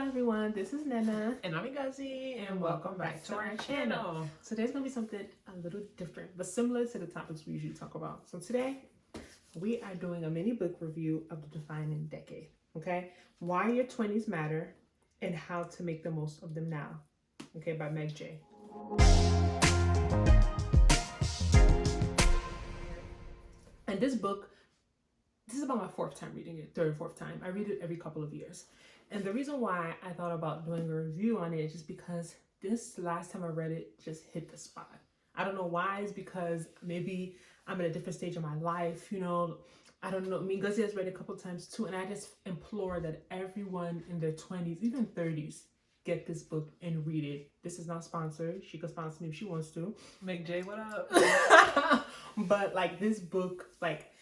everyone, this is Nnena. And I'm Ngozi, And welcome back to our channel. So today's going to be something a little different, but similar to the topics we usually talk about. So today, we are doing a mini book review of The Defining Decade, okay? Why Your 20s Matter and How to Make the Most of Them Now, okay, by Meg J. And this book, this is about my fourth time reading it, third or fourth time. I read it every couple of years. And the reason why I thought about doing a review on it is just because this last time I read it just hit the spot. I don't know why. It's because maybe I'm at a different stage of my life, you know. I don't know. Me and Ngozi has read it a couple of times too. And I just implore that everyone in their 20s, even 30s, get this book and read it. This is not sponsored. She could sponsor me if she wants to. Meg J, what up? But like this book, like,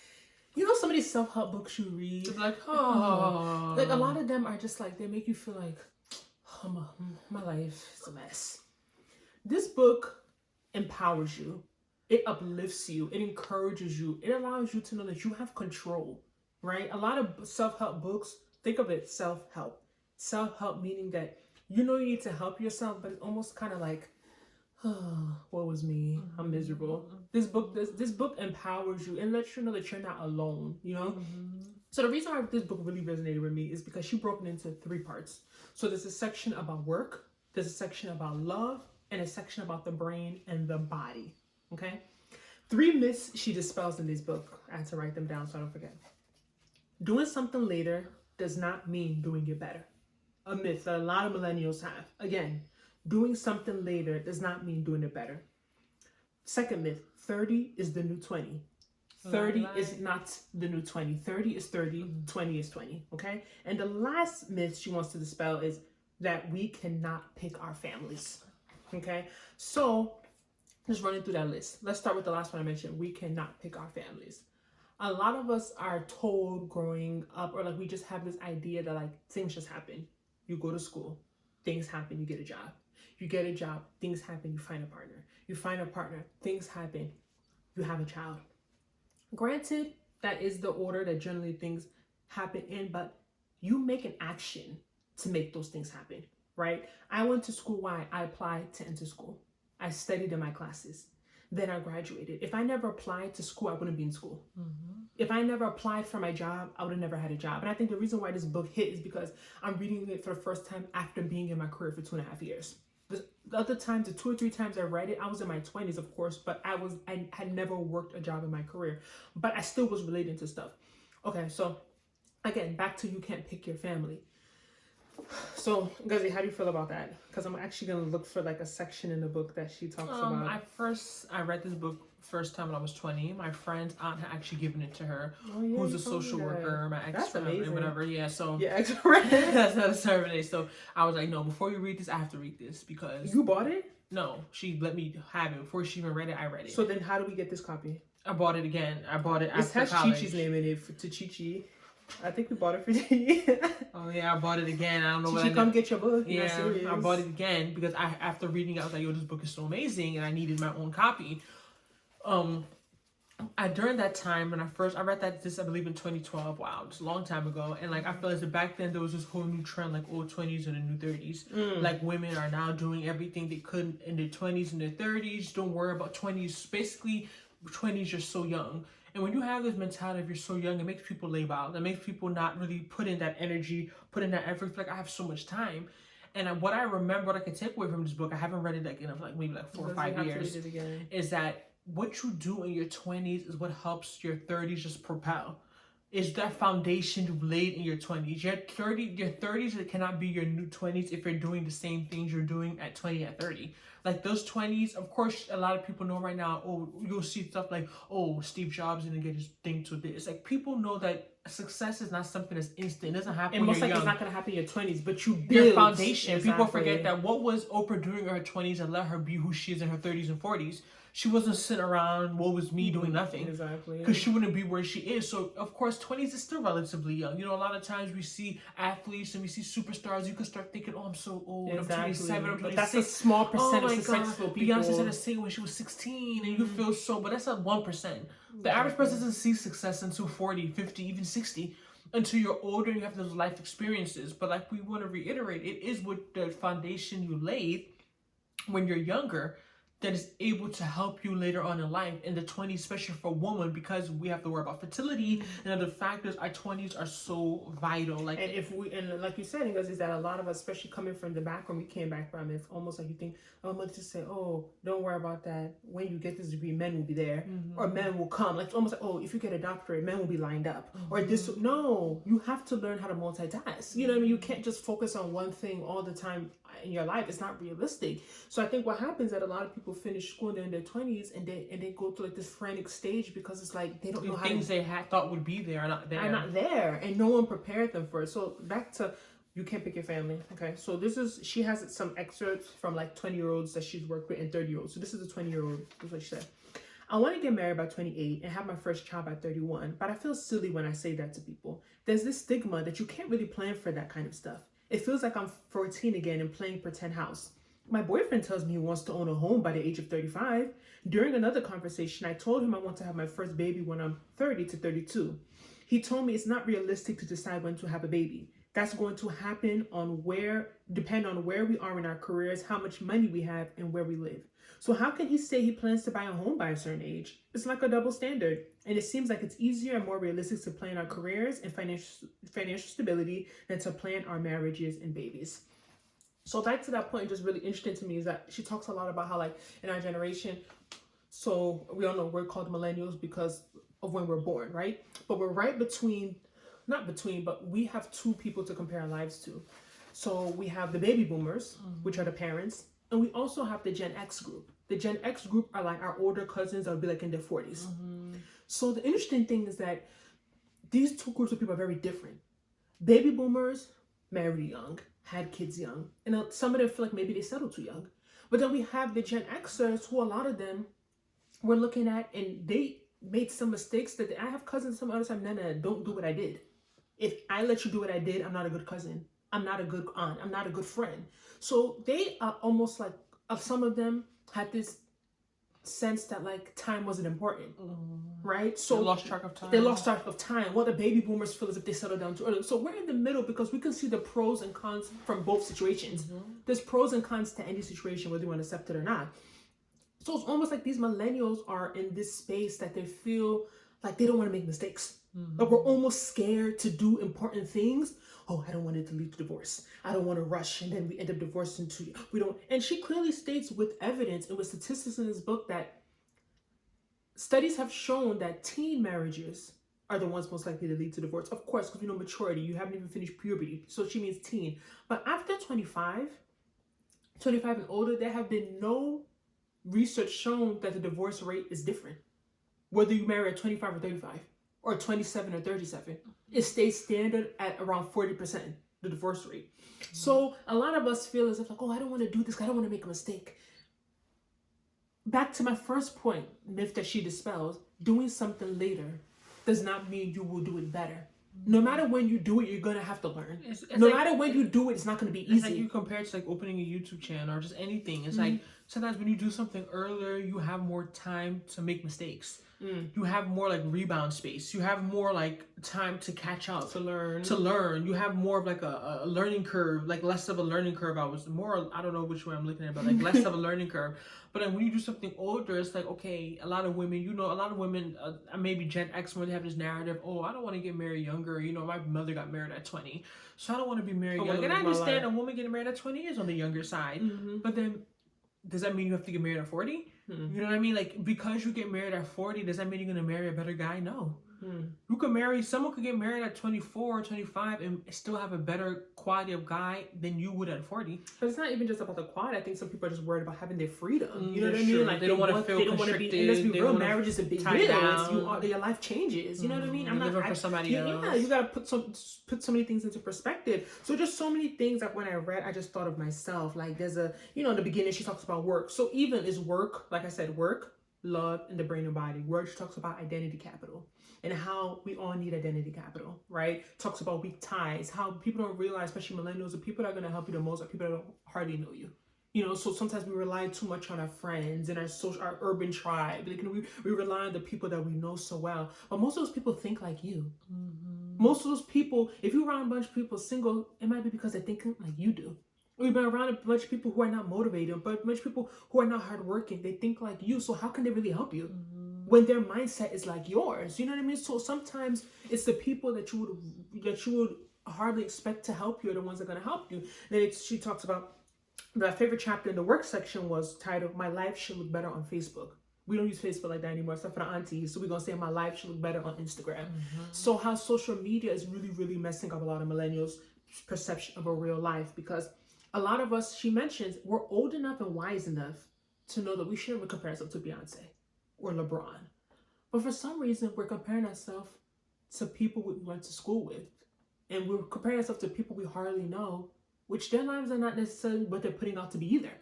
you know, some of these self-help books you read, It's like, oh. like a lot of them are just like, they make you feel like, oh, my life is a mess. This book empowers you. It uplifts you. It encourages you. It allows you to know that you have control, right? A lot of self-help books, think of it, self-help. Self-help meaning that you know you need to help yourself, but it's almost kind of like, oh, what was me? I'm miserable. This book empowers you and lets you know that you're not alone, you know? So the reason why this book really resonated with me is because she broke it into 3 parts. So there's a section about work, there's a section about love, and a section about the brain and the body, okay? 3 myths she dispels in this book. I had to write them down so I don't forget. Doing something later does not mean doing it better. A myth that a lot of millennials have. Again, doing something later does not mean doing it better. Second myth, 30 is the new 20. 30 is not the new 20. 30 is 30, 20 is 20, okay? And the last myth she wants to dispel is that we cannot pick our families, okay? So, just running through that list. Let's start with the last one I mentioned. We cannot pick our families. A lot of us are told growing up, or like we just have this idea that like things just happen. You go to school, things happen, you get a job. You get a job, things happen, you find a partner. You find a partner, things happen, you have a child. Granted, that is the order that generally things happen in, but you make an action to make those things happen, right? I went to school. Why? I applied to enter school. I studied in my classes. Then I graduated. If I never applied to school, I wouldn't be in school. If I never applied for my job, I would have never had a job. And I think the reason why this book hit is because I'm reading it for the first time after being in my career for 2.5 years. The other times, the 2 or 3 times I read it, I was in my 20s, of course, but I had never worked a job in my career, but I still was relating to stuff. Okay, so again, back to you can't pick your family. So, Ngozi, how do you feel about that? Because I'm actually going to look for like a section in the book that she talks about. I read this book first time when I was 20. My friend's aunt had actually given it to her, yeah, who's a social worker, my ex-friend, and whatever. Yeah, so yeah, ex-friend. That's not a ceremony. So I was like, no, before you read this, I have to read this because You bought it? No, she let me have it before she even read it. I read it. So then, how do we get this copy? I bought it again. I bought it after has college. Chi-Chi's name in it to Chi-Chi. I think we bought it for you. Oh yeah, I bought it again. I don't know Chi-Chi, come get your book. Yeah, I bought it again because after reading it, I was like, yo, this book is so amazing, and I needed my own copy. During that time when I read this I believe in 2012. Wow, it's a long time ago. And like I feel as if back then there was this whole new trend, like old 20s and the new 30s. Like women are now doing everything they could in their 20s and their 30s. Don't worry about 20s. Basically, 20s you're so young. And when you have this mentality of you're so young, it makes people lay out. It makes people not really put in that energy, put in that effort. Like I have so much time. And what I remember, what I can take away from this book, I haven't read it like in like maybe like 4 or 5 years, is that what you do in your 20s is what helps your 30s just propel. Is that foundation you've laid in your 20s. Your 30s, it cannot be your new 20s if you're doing the same things you're doing at 20 and 30. Like those 20s, of course, a lot of people know right now, oh, you'll see stuff like, oh, Steve Jobs didn't get his thing to this. Like people know that success is not something that's instant. It doesn't happen when you're young. It's not going to happen in your 20s, but you build your foundation. Exactly. People forget that what was Oprah doing in her 20s and let her be who she is in her 30s and 40s. She wasn't sitting around, what was me doing nothing. Exactly. Because she wouldn't be where she is. So, of course, 20s is still relatively young. You know, a lot of times we see athletes and we see superstars. You can start thinking, oh, I'm so old. Exactly. I'm 27, I'm 26. But that's a small percent of successful people. Beyonce said a single when she was 16 and you feel so, but that's like 1%. The average person doesn't see success until 40, 50, even 60. until you're older and you have those life experiences. But like we want to reiterate, it is with the foundation you laid when you're younger that is able to help you later on in life in the 20s, especially for a woman, because we have to worry about fertility and other factors. Our 20s are so vital. Like, and like you said, because is that a lot of us, especially coming from the background we came back from, it's almost like you think, oh, let's just say, oh, don't worry about that. When you get this degree, men will be there, or men will come. Like it's almost like, oh, if you get a doctorate, men will be lined up, or this. No, you have to learn how to multitask. You know what I mean? You can't just focus on one thing all the time in your life. It's not realistic. So I think what happens is that a lot of people finish school in their 20s and they go through like this frantic stage because it's like they don't know how things they had thought would be there are not there. Are not there, and no one prepared them for it. So back to you can't pick your family. Okay, so she has some excerpts from like 20-year-olds that she's worked with and 30-year-olds. So this is a 20-year-old. That's what she said. I want to get married by 28 and have my first child by 31, but I feel silly when I say that to people. There's this stigma that you can't really plan for that kind of stuff. It feels like I'm 14 again and playing pretend house. My boyfriend tells me he wants to own a home by the age of 35. During another conversation, I told him I want to have my first baby when I'm 30 to 32. He told me it's not realistic to decide when to have a baby. That's going to depend on where we are in our careers, how much money we have, and where we live. So how can he say he plans to buy a home by a certain age? It's like a double standard. And it seems like it's easier and more realistic to plan our careers and financial stability than to plan our marriages and babies. So back to that point, just really interesting to me is that she talks a lot about how like in our generation, so we all know we're called millennials because of when we're born, right? But we're right but we have two people to compare our lives to. So we have the baby boomers, which are the parents, and we also have the Gen X group. The Gen X group are like our older cousins that would be like in their 40s. So the interesting thing is that these two groups of people are very different. Baby boomers married young, had kids young, and some of them feel like maybe they settled too young. But then we have the Gen Xers, who a lot of them we're looking at, and they made some mistakes that I have cousins some other time, Nana, don't do what I did. If I let you do what I did, I'm not a good cousin. I'm not a good aunt. I'm not a good friend. So they are almost like, some of them had this sense that like time wasn't important, right? So they lost track of time. They lost track of time. What the baby boomers feel is if they settle down too early. So we're in the middle because we can see the pros and cons from both situations. There's pros and cons to any situation, whether you want to accept it or not. So it's almost like these millennials are in this space that they feel like they don't want to make mistakes. But we're almost scared to do important things. Oh, I don't want it to lead to divorce. I don't want to rush and then we end up divorcing too. We don't. And she clearly states with evidence and with statistics in this book that studies have shown that teen marriages are the ones most likely to lead to divorce. Of course, because we know maturity. You haven't even finished puberty. So she means teen. But after 25 and older, there have been no research shown that the divorce rate is different. Whether you marry at 25 or 35. Or 27 or 37, it stays standard at around 40%, the divorce rate. So a lot of us feel as if like, oh, I don't want to do this. I don't want to make a mistake. Back to my first point, myth that she dispels, doing something later does not mean you will do it better. No matter when you do it, you're going to have to learn. No matter when you do it, it's not going to be easy. It's like you compare it to like opening a YouTube channel or just anything. It's like sometimes when you do something earlier, you have more time to make mistakes. You have more like rebound space. You have more like time to catch up, to learn. You have more of like a learning curve, like less of a learning curve. I don't know which way I'm looking at, but like less of a learning curve. But then when you do something older, it's like, okay, a lot of women, maybe Gen X, when they have this narrative, oh, I don't want to get married younger. You know, my mother got married at 20, so I don't want to be married young. And I understand a woman getting married at 20 is on the younger side, but then does that mean you have to get married at 40? You know what I mean? Like, because you get married at 40, does that mean you're going to marry a better guy? No. Someone could get married at 24 or 25 and still have a better quality of guy than you would at 40. But it's not even just about the quality. I think some people are just worried about having their freedom. You know what I true. mean? Like they don't want to feel constricted. And let's be real, marriage is a big deal. Your life changes. You know what I mean? I'm not living for somebody else. Yeah, you got to put so many things into perspective. So just so many things that when I read, I just thought of myself. Like there's in the beginning, she talks about work. So even is work, like I said, work, love, and the brain and body. Work, she talks about identity capital and how we all need identity capital, right? Talks about weak ties, how people don't realize, especially millennials, the people that are going to help you the most are people that don't hardly know you. So sometimes we rely too much on our friends and our urban tribe. Like, we rely on the people that we know so well. But most of those people think like you. Most of those people, if you're around a bunch of people single, it might be because they're thinking like you do. Or you've been around a bunch of people who are not motivated, but a bunch of people who are not hardworking. They think like you, so how can they really help you when their mindset is like yours? You know what I mean? So sometimes it's the people that you would hardly expect to help you are the ones that are going to help you. Then she talks about my favorite chapter in the work section was titled "My Life Should Look Better on Facebook." We don't use Facebook like that anymore, except for the aunties. So we're going to say my life should look better on Instagram. So how social media is really, really messing up a lot of millennials' perception of a real life. Because a lot of us, she mentions, we're old enough and wise enough to know that we shouldn't compare ourselves to Beyonce or LeBron. But for some reason, we're comparing ourselves to people we went to school with. And we're comparing ourselves to people we hardly know, which their lives are not necessarily what they're putting out to be either.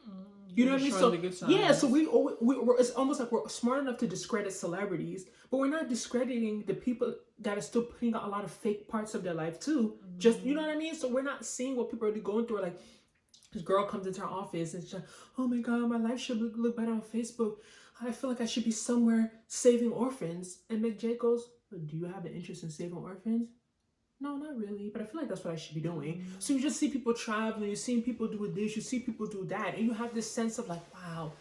You know what I mean? So yeah, so we're it's almost like we're smart enough to discredit celebrities, but we're not discrediting the people that are still putting out a lot of fake parts of their life too. Just, you know what I mean? So we're not seeing what people are really going through. Like this girl comes into our office and she's like, "Oh my God, my life should look better on Facebook. I feel like I should be somewhere saving orphans." And McJ goes, "Do you have an interest in saving orphans?" "No, not really, but I feel like that's what I should be doing." So you just see people traveling, you see people do this, you see people do that, and you have this sense of like, wow,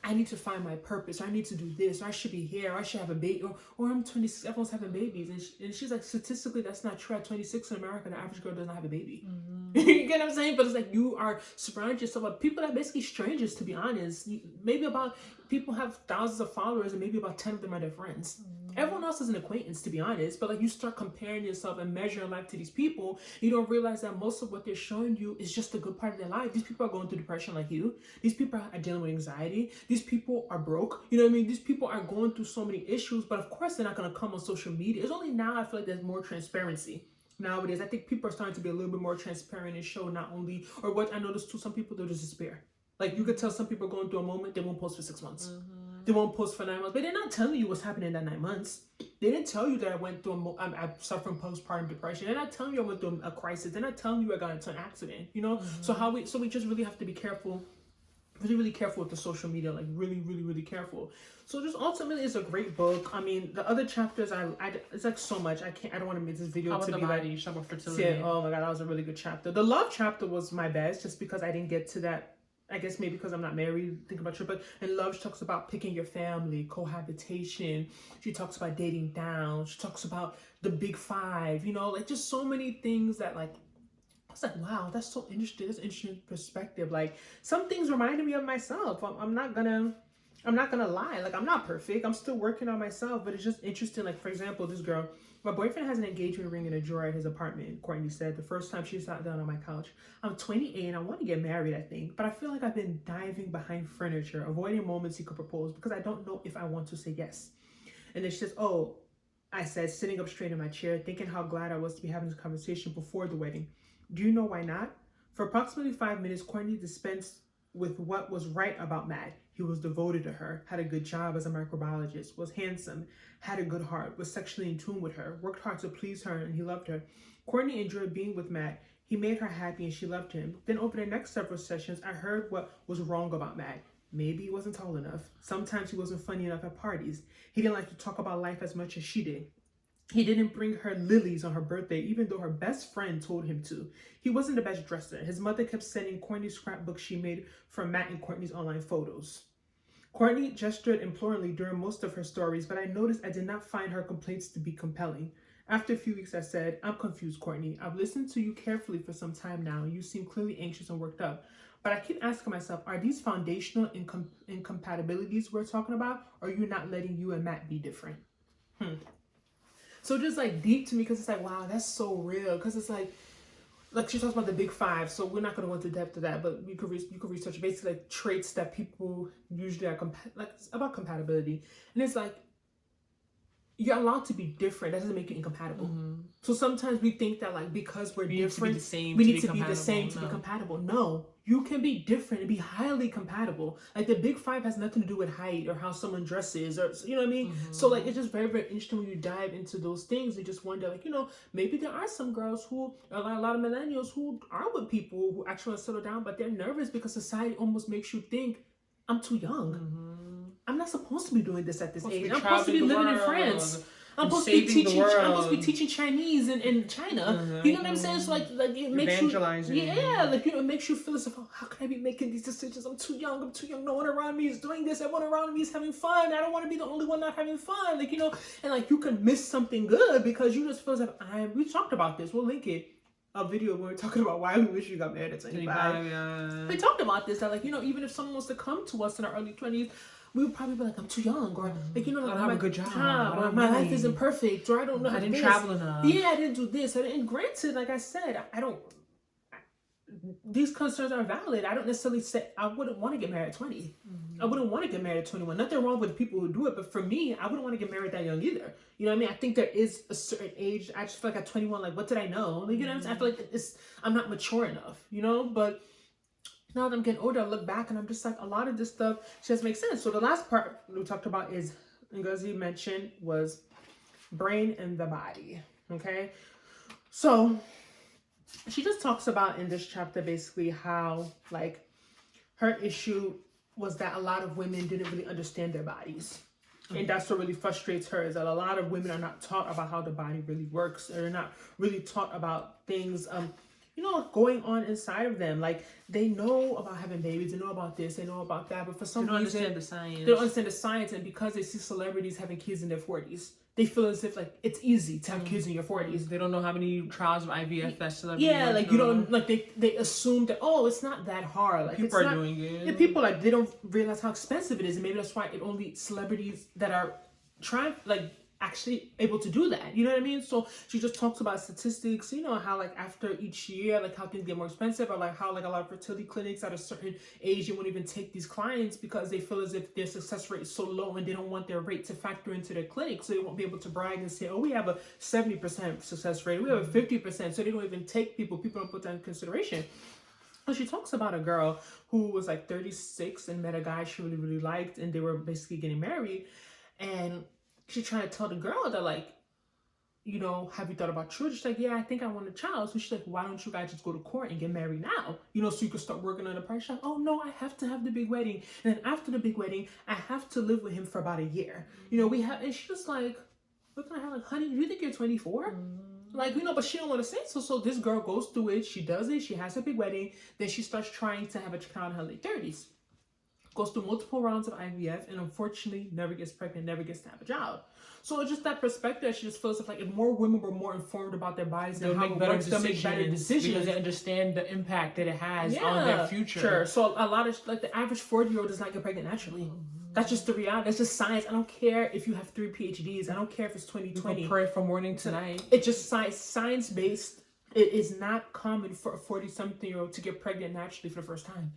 I need to find my purpose, or I need to do this, or I should be here, or I should have a baby, or I'm 26, everyone's having babies. And she's like, statistically, that's not true. At 26 in America, the average girl does not have a baby. You get what I'm saying? But it's like you are surrounding yourself with people that are basically strangers, to be honest. Maybe about people have thousands of followers, and maybe about 10 of them are their friends. Everyone else is an acquaintance, to be honest. But like you start comparing yourself and measuring life to these people, you don't realize that most of what they're showing you is just a good part of their life. These people are going through depression like you. These people are dealing with anxiety. These people are broke. You know what I mean? These people are going through so many issues, but of course they're not going to come on social media. It's only now I feel like there's more transparency. Nowadays, I think people are starting to be a little bit more transparent and show not only, or what I noticed too, some people, they'll just despair. Like you could tell some people are going through a moment, they won't post for 6 months. They won't post for 9 months, but they're not telling you what's happening in that 9 months. They didn't tell you that I went through I'm suffering postpartum depression. They're not telling you I went through a crisis. They're not telling you I got into an accident, you know? So we just really have to be careful, really careful with the social media, like really careful. So just ultimately it's a great book. I mean, the other chapters, it's like so much. I don't want to make this video to be like, fertility. oh my God, that was a really good chapter. The love chapter was my best just because I didn't get to that. I guess maybe because I'm not married, think about you. But in love, she talks about picking your family, cohabitation. She talks about dating down. She talks about the big 5, you know, like just so many things that like, I was like, wow, that's so interesting. That's an interesting perspective. Like some things reminded me of myself. I'm not gonna lie. Like I'm not perfect. I'm still working on myself, but it's just interesting. Like for example, this girl, my boyfriend has an engagement ring in a drawer at his apartment. Courtney said the first time she sat down on my couch. I'm 28 and I want to get married, I think, but I feel like I've been diving behind furniture, avoiding moments he could propose because I don't know if I want to say yes. And then she says, "Oh," I said, sitting up straight in my chair, thinking how glad I was to be having this conversation before the wedding. "Do you know why not?" For approximately 5 minutes, Courtney dispensed with what was right about Matt. He was devoted to her, had a good job as a microbiologist, was handsome, had a good heart, was sexually in tune with her, worked hard to please her, and he loved her. Courtney enjoyed being with Matt. He made her happy and she loved him. Then over the next several sessions, I heard what was wrong about Matt. Maybe he wasn't tall enough. Sometimes he wasn't funny enough at parties. He didn't like to talk about life as much as she did. He didn't bring her lilies on her birthday, even though her best friend told him to. He wasn't the best dresser. His mother kept sending Courtney scrapbooks she made from Matt and Courtney's online photos. Courtney gestured imploringly during most of her stories, but I noticed I did not find her complaints to be compelling. After a few weeks, I said, "I'm confused, Courtney. I've listened to you carefully for some time now, and you seem clearly anxious and worked up. But I keep asking myself, are these foundational incompatibilities we're talking about, or are you not letting you and Matt be different?" So just like deep to me, because it's like, wow, that's so real. Because it's like she talks about the big 5, so we're not going to go into depth of that, but you could research basically like traits that people usually are it's about compatibility. And it's like you're allowed to be different. That doesn't make you incompatible. So sometimes we think that like because we're different, we need to be the same to be compatible. No, you can be different and be highly compatible. Like the big 5 has nothing to do with height or how someone dresses, or you know what I mean. So like it's just very interesting when you dive into those things. You just wonder, like, you know, maybe there are some girls who, a lot of millennials who are with people who actually want to settle down, but they're nervous because society almost makes you think, I'm too young. I'm not supposed to be doing this at this age. I'm supposed to be living in France. I'm supposed to be teaching Chinese in China. You know what I'm saying? So like it makes evangelizing. It makes you feel as if, oh, how can I be making these decisions? I'm too young. No one around me is doing this. Everyone around me is having fun. I don't want to be the only one not having fun. And you can miss something good because you just feel as if we talked about this. We'll link it. A video when we were talking about why we wish we got married at 25. We talked about this, that even if someone wants to come to us in our early 20s, we would probably be like, I'm too young, or I don't have a good job, or my life isn't perfect, or I don't know how to do this. I didn't travel enough. Yeah, I didn't do this. And granted, like I said, these concerns are valid. I don't necessarily say I wouldn't want to get married at 20. I wouldn't want to get married at 21. Nothing wrong with people who do it, but for me, I wouldn't want to get married that young either. You know what I mean? I think there is a certain age. I just feel like at 21, like, what did I know? You know what I'm saying? I feel like I'm not mature enough, But now that I'm getting older, I look back and I'm just like, a lot of this stuff just makes sense. So the last part we talked about is, Ngozi mentioned, was brain and the body. Okay? So she just talks about in this chapter basically how her issue was that a lot of women didn't really understand their bodies. And that's what really frustrates her, is that a lot of women are not taught about how the body really works. They're not really taught about things, going on inside of them. Like, they know about having babies, they know about this, they know about that, but for some reason, they don't understand the science. They don't understand the science, and because they see celebrities having kids in their 40s, they feel as if it's easy to have kids in your 40s. They don't know how many trials of IVF that celebrity. Yeah, you don't they assume that, oh, it's not that hard. Like, people are doing it. Yeah, people they don't realize how expensive it is, and maybe that's why it only celebrities that are trying actually able to do that. You know what I mean? So she just talks about statistics, how after each year, how things get more expensive, or how a lot of fertility clinics at a certain age, you won't even take these clients because they feel as if their success rate is so low and they don't want their rate to factor into their clinic. So they won't be able to brag and say, oh, we have a 70% success rate. We have a 50%. So they don't even take people. People don't put that in consideration. So she talks about a girl who was 36 and met a guy she really, really liked, and they were basically getting married. And she's trying to tell the girl that, have you thought about children? She's like, yeah, I think I want a child. So she's like, why don't you guys just go to court and get married now? So you can start working on the price. She's like, oh, no, I have to have the big wedding. And then after the big wedding, I have to live with him for about a year. And she's just like, looking at her like, honey, do you think you're 24? But she don't want to say so. So this girl goes through it. She does it. She has a big wedding. Then she starts trying to have a child in her late 30s. Goes through multiple rounds of IVF, and unfortunately never gets pregnant, never gets to have a child. So it's just that perspective. She just feels if more women were more informed about their bodies and how it works, they'll make better decisions. Because they understand the impact that it has on their future. Sure. So a lot of, the average 40-year-old does not get pregnant naturally. That's just the reality. That's just science. I don't care if you have 3 PhDs. I don't care if it's 2020. You pray from morning to night. It's just science-based. It is not common for a 40-something-year-old to get pregnant naturally for the first time.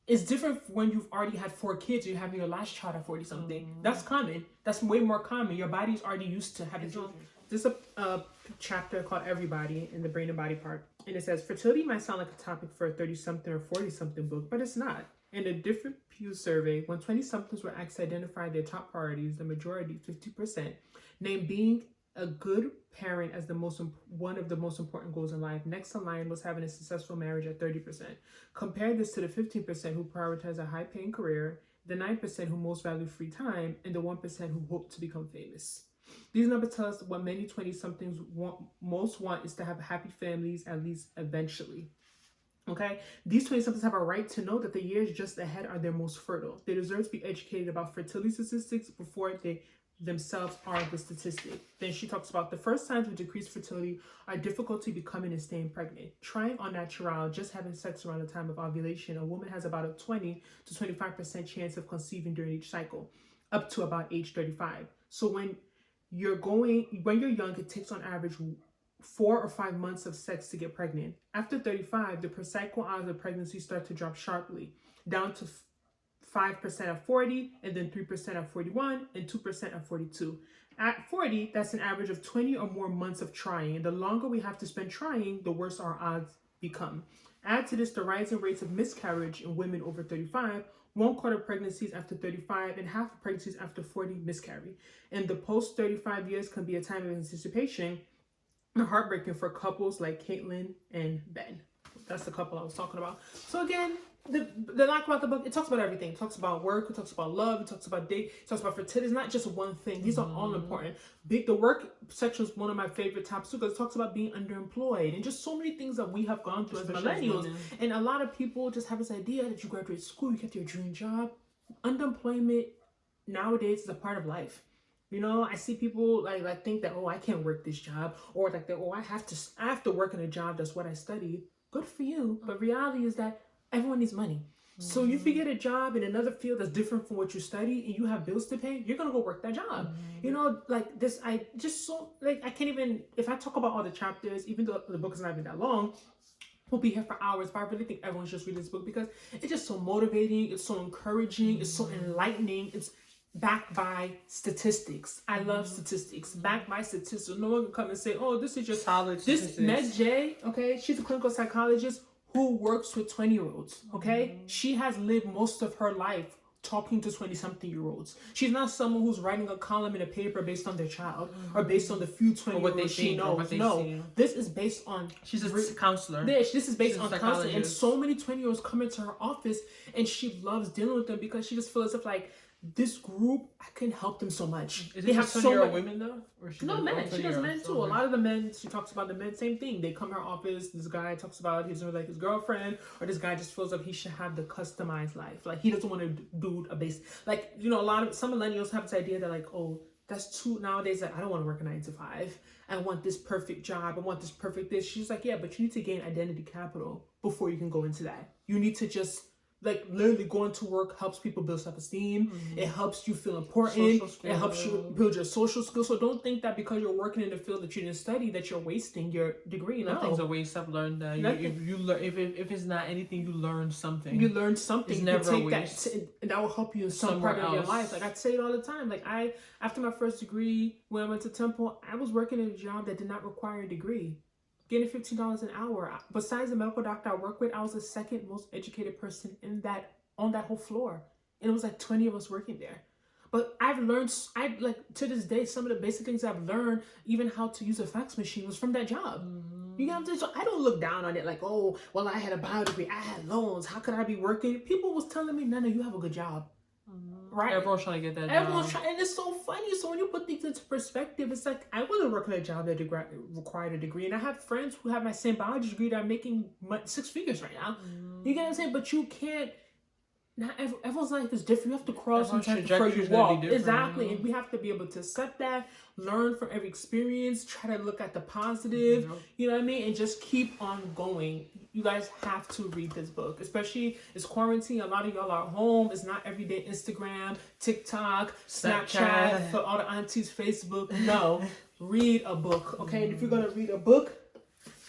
It's different when you've already had 4 kids, you're having your last child at 40-something. That's common. That's way more common. Your body's already used to having children. There's a chapter called Everybody in the brain and body part. And it says, fertility might sound like a topic for a 30-something or 40-something book, but it's not. In a different Pew survey, when 20-somethings were asked to identify their top priorities, the majority, 50%, named being a good parent as one of the most important goals in life. Next in line was having a successful marriage at 30%. Compare this to the 15% who prioritize a high-paying career, the 9% who most value free time, and the 1% who hope to become famous. These numbers tell us what many 20-somethings most want is to have happy families, at least eventually. Okay? These 20-somethings have a right to know that the years just ahead are their most fertile. They deserve to be educated about fertility statistics before they themselves are the statistic. Then she talks about the first signs of decreased fertility are difficulty becoming and staying pregnant. Trying on natural, just having sex around the time of ovulation, a woman has about a 20 to 25% chance of conceiving during each cycle, up to about age 35. So when you're young, it takes on average 4 or 5 months of sex to get pregnant. After 35, the per cycle odds of pregnancy start to drop sharply, down to 5% at 40, and then 3% at 41, and 2% at 42. At 40, that's an average of 20 or more months of trying. And the longer we have to spend trying, the worse our odds become. Add to this the rising rates of miscarriage in women over 35, 1/4 of pregnancies after 35, and half of pregnancies after 40 miscarry. And the post-35 years can be a time of anticipation and heartbreaking for couples like Caitlin and Ben. That's the couple I was talking about. So again, the like about the book, it talks about everything. It talks about work, it talks about love, it talks about date, it talks about fertility. It's not just one thing. These are all important. The work section is one of my favorite topics too, because it talks about being underemployed and just so many things that we have gone through as millennials. And a lot of people just have this idea that you graduate school, you get your dream job. Underemployment nowadays is a part of life. You know, I see people like think that, oh, I can't work this job, or like that, oh, I have to work in a job that's what I studied. Good for you. But reality is that everyone needs money. So if you get a job in another field that's different from what you study and you have bills to pay, you're gonna go work that job. You know, like this, I can't even, if I talk about all the chapters, even though the book is not even that long, we'll be here for hours, but I really think everyone should read this book because it's just so motivating, it's so encouraging, it's so enlightening, it's backed by statistics. I love statistics. Backed by statistics. No one can come and say, oh, this is just solid statistics. This Meg J, okay, she's a clinical psychologist who works with 20-year-olds, okay? She has lived most of her life talking to 20-something-year-olds. She's not someone who's writing a column in a paper based on their child or based on the few 20-year-olds she knows. No, this is based on... She's a counselor. This is based on counseling. And so many 20-year-olds come into her office and she loves dealing with them because she just feels as if like, this group, I can help them so much. Is it just 20-year-old women though? Or no, men. She does men too. A lot of the men, she talks about the men, same thing. They come to her office, this guy talks about his girlfriend, or this guy just feels like he should have the customized life. Like he doesn't want to do a base, like, you know, some millennials have this idea that like, oh, that's too, nowadays, like, I don't want to work a 9 to 5. I want this perfect job. I want this perfect this. She's like, yeah, but you need to gain identity capital before you can go into that. You need to just, like, literally going to work helps people build self-esteem. It helps you feel important. It helps you build your social skills. So don't think that because you're working in a field that you didn't study that you're wasting your degree. Nothing's a waste. I've learned that. If it's not anything, you learn something. You learn something. It's never a waste. And that will help you in some part of your life. Like I say it all the time. Like after my first degree, when I went to Temple, I was working in a job that did not require a degree. Getting $15 an hour. Besides the medical doctor I work with, I was the second most educated person on that whole floor. And it was like 20 of us working there. But I've learned, to this day, some of the basic things I've learned, even how to use a fax machine, was from that job. You know what I'm saying? So I don't look down on it like, oh, well, I had a bio degree, I had loans, how could I be working? People was telling me, Nana, you have a good job. Right? Everyone's trying to get that Everyone's trying, and it's so funny. So when you put things into perspective, it's like I wasn't working a job that required a degree, and I have friends who have my same biology degree that are making 6 figures right now. You get what I'm saying? But you can't. Not everyone's life is different. You have to cross sometimes before you walk. Exactly, and we have to be able to accept that, learn from every experience, try to look at the positive. You know what I mean, and just keep on going. You guys have to read this book, especially it's quarantine. A lot of y'all are home. It's not everyday Instagram, TikTok, Snapchat, for all the aunties, Facebook. No, read a book, okay? And if you're gonna read a book,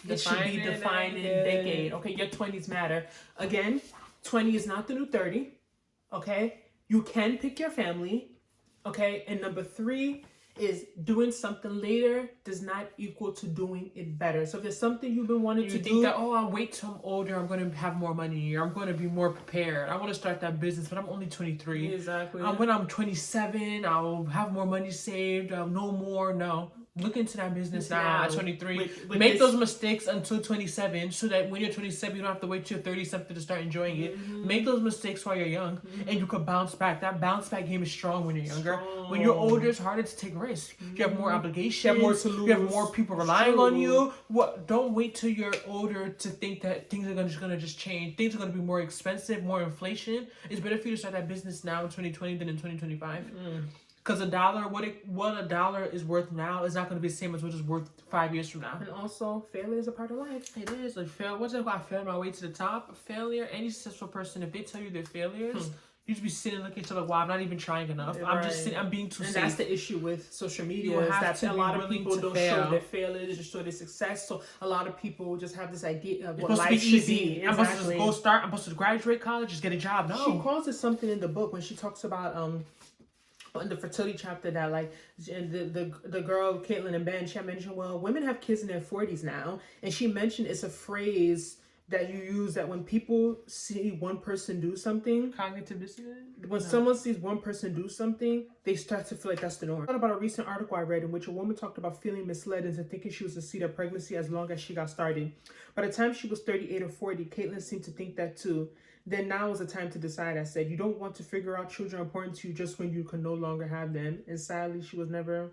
it should be defining decade. Okay, your 20s matter. Again, 20 is not the new 30, okay? You can pick your family, okay? And number 3 is doing something later does not equal to doing it better. So if there's something you've been wanting to do. You think that, oh, I'll wait till I'm older, I'm going to have more money, or I'm going to be more prepared. I want to start that business, but I'm only 23. Exactly. When I'm 27, I'll have more money saved, I'll know more. No. Look into that business now at 23. Make those mistakes until 27 so that when you're 27, you don't have to wait till 30-something to start enjoying it. Make those mistakes while you're young and you can bounce back. That bounce back game is strong when you're younger. When you're older, it's harder to take risks. You have more obligations. You have more to lose. You have more people relying on you. Don't wait till you're older to think that things are gonna just change. Things are going to be more expensive, more inflation. It's better for you to start that business now in 2020 than in 2025. Because what a dollar is worth now is not going to be the same as what it's worth 5 years from now. And also, failure is a part of life. It is. Like, what's it about? I failed my way to the top. Failure, any successful person, if they tell you they're failures, you just be sitting looking at each other, wow, I'm not even trying enough. I'm just sitting, I'm being too safe. And that's the issue with social media, is that a lot of people don't show their failures, they just show their success. So a lot of people just have this idea of what life should be. I'm supposed to go start, I'm supposed to graduate college, just get a job. No. She calls it something in the book when she talks about, in the fertility chapter, that like the girl Caitlin and Ben, she mentioned, well, women have kids in their 40s now, and she mentioned it's a phrase that you use, that when people see one person do something, Cognitive dissonance? when someone sees one person do something, they start to feel like that's the norm. I thought about a recent article I read in which a woman talked about feeling misled into thinking she was the seed of pregnancy as long as she got started. By the time she was 38 or 40, Caitlin seemed to think that too. Then now is the time to decide, I said. You don't want to figure out children are important to you just when you can no longer have them. And sadly, she was never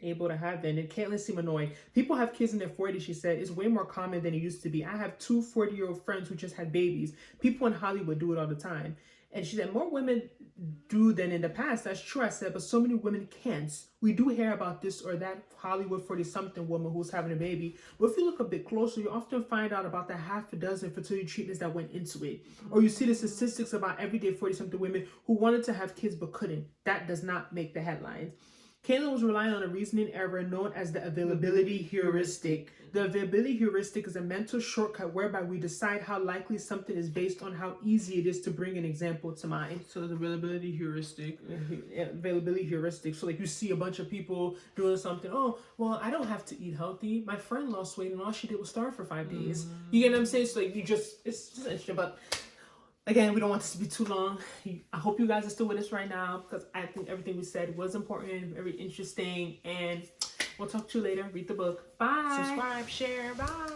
able to have them. And Caitlin seemed annoyed. People have kids in their 40s, she said. It's way more common than it used to be. I have 2 40-year-old friends who just had babies. People in Hollywood do it all the time. And she said, more women do than in the past. That's true, I said, but so many women can't. We do hear about this or that Hollywood 40-something woman who's having a baby. But if you look a bit closer, you often find out about the half a dozen fertility treatments that went into it. Or you see the statistics about everyday 40-something women who wanted to have kids but couldn't. That does not make the headlines. Caitlin was relying on a reasoning error known as the availability heuristic. The availability heuristic is a mental shortcut whereby we decide how likely something is based on how easy it is to bring an example to mind. So the availability heuristic. Availability heuristic. So like you see a bunch of people doing something. Oh, well, I don't have to eat healthy. My friend lost weight and all she did was starve for 5 days. You get what I'm saying? So like it's just interesting. But again, we don't want this to be too long. I hope you guys are still with us right now because I think everything we said was important, very interesting. And we'll talk to you later. Read the book. Bye. Subscribe, share. Bye.